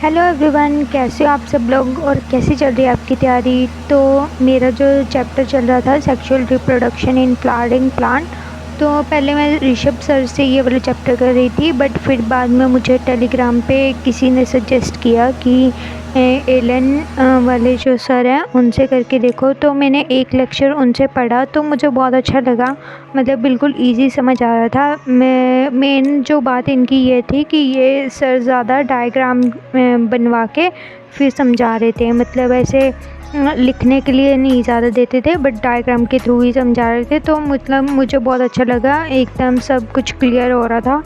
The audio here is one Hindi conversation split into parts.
हेलो एवरीवन, कैसे हो आप सब लोग और कैसी चल रही है आपकी तैयारी। तो मेरा जो चैप्टर चल रहा था sexual reproduction in flowering plant, तो पहले मैं ऋषभ सर से ये वाला चैप्टर कर रही थी, बट फिर बाद में मुझे टेलीग्राम पे किसी ने सजेस्ट किया कि एलन वाले जो सर हैं उनसे करके देखो। तो मैंने एक लेक्चर उनसे पढ़ा तो मुझे बहुत अच्छा लगा, मतलब बिल्कुल इजी समझ आ रहा था। मैं मेन जो बात इनकी ये थी कि ये सर ज़्यादा डायग्राम बनवा के फिर समझा रहे थे, मतलब ऐसे लिखने के लिए नहीं ज़्यादा देते थे, बट डायग्राम के थ्रू ही समझा रहे थे। तो मतलब मुझे बहुत अच्छा लगा, एकदम सब कुछ क्लियर हो रहा था।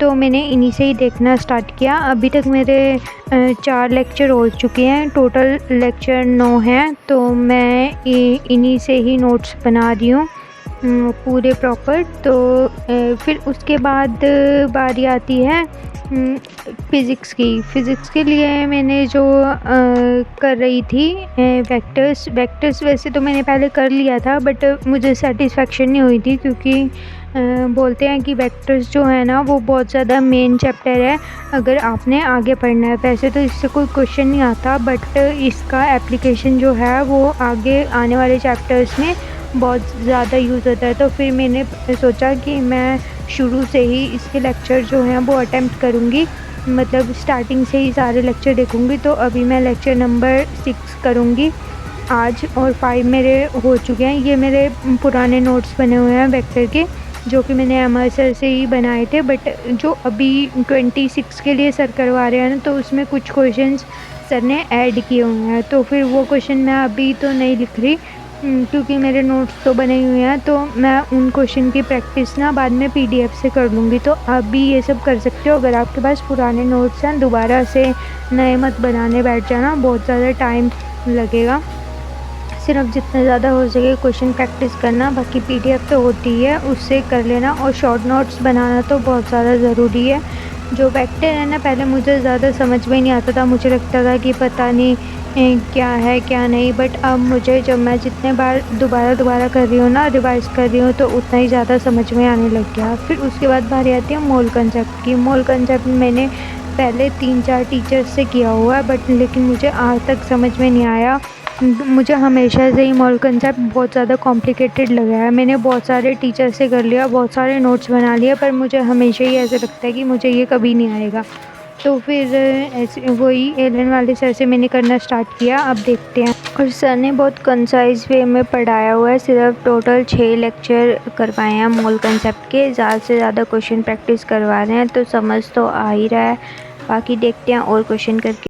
तो मैंने इन्हीं से ही देखना स्टार्ट किया। अभी तक मेरे 4 लेक्चर हो चुके हैं, टोटल लेक्चर 9 हैं। तो मैं इन्हीं से ही नोट्स बना रही हूँ पूरे प्रॉपर। तो फिर उसके बाद बारी आती है फ़िज़िक्स की। फ़िज़िक्स के लिए मैंने जो कर रही थी वेक्टर्स वैसे तो मैंने पहले कर लिया था, बट मुझे सेटिस्फेक्शन नहीं हुई थी, क्योंकि बोलते हैं कि वेक्टर्स जो है ना वो बहुत ज़्यादा मेन चैप्टर है अगर आपने आगे पढ़ना है। वैसे तो इससे कोई क्वेश्चन नहीं आता, बट इसका एप्लीकेशन जो है वो आगे आने वाले चैप्टर्स में बहुत ज़्यादा यूज़ होता है। तो फिर मैंने सोचा कि मैं शुरू से ही इसके लेक्चर जो हैं वो अटेम्प्ट करूँगी, मतलब स्टार्टिंग से ही सारे लेक्चर देखूँगी। तो अभी मैं लेक्चर नंबर 6 करूँगी आज, और 5 मेरे हो चुके हैं। ये मेरे पुराने नोट्स बने हुए हैं वेक्टर के, जो कि मैंने एमआर सर से ही बनाए थे, बट जो अभी 26 के लिए सर करवा रहे हैं ना, तो उसमें कुछ क्वेश्चंस सर ने ऐड किए हुए हैं। तो फिर वो क्वेश्चन मैं अभी तो नहीं लिख रही, क्योंकि मेरे नोट्स तो बने हुए हैं। तो मैं उन क्वेश्चन की प्रैक्टिस ना बाद में पीडीएफ से कर लूँगी। तो अभी ये सब कर सकते हो। अगर आपके पास पुराने नोट्स हैं, दोबारा से नए मत बनाने बैठ जाना, बहुत ज़्यादा टाइम लगेगा। सिर्फ जितना ज़्यादा हो सके क्वेश्चन प्रैक्टिस करना, बाकी पीडीएफ तो होती ही है, उससे कर लेना। और शॉर्ट नोट्स बनाना तो बहुत ज़्यादा ज़रूरी है। जो वेक्टर है ना, पहले मुझे ज़्यादा समझ में नहीं आता था, मुझे लगता था कि पता नहीं क्या है क्या नहीं, बट अब मुझे जब मैं जितने बार दोबारा कर रही हूँ ना, रिवाइज़ कर रही हूँ, तो उतना ही ज़्यादा समझ में आने लग गया। फिर उसके बाद बारी आती है मोल कंसेप्ट की। मोल कंसेप्ट मैंने पहले 3-4 टीचर्स से किया हुआ है, बट लेकिन मुझे आज तक समझ में नहीं आया। मुझे हमेशा से ही मोल कंसेप्ट बहुत ज़्यादा कॉम्प्लिकेटेड लगा है। मैंने बहुत सारे टीचर से कर लिया, बहुत सारे नोट्स बना लिए, पर मुझे हमेशा ही ऐसा लगता है कि मुझे ये कभी नहीं आएगा। तो फिर ऐसे वही एलन वाले सर से मैंने करना स्टार्ट किया। अब देखते हैं। और सर ने बहुत कंसाइज वे में पढ़ाया हुआ है, सिर्फ टोटल 6 लेक्चर करवाए हैं मोल कंसेप्ट के। ज़्यादा से ज़्यादा क्वेश्चन प्रैक्टिस करवा रहे हैं, तो समझ तो आ ही रहा है। बाकी देखते हैं और क्वेश्चन करके।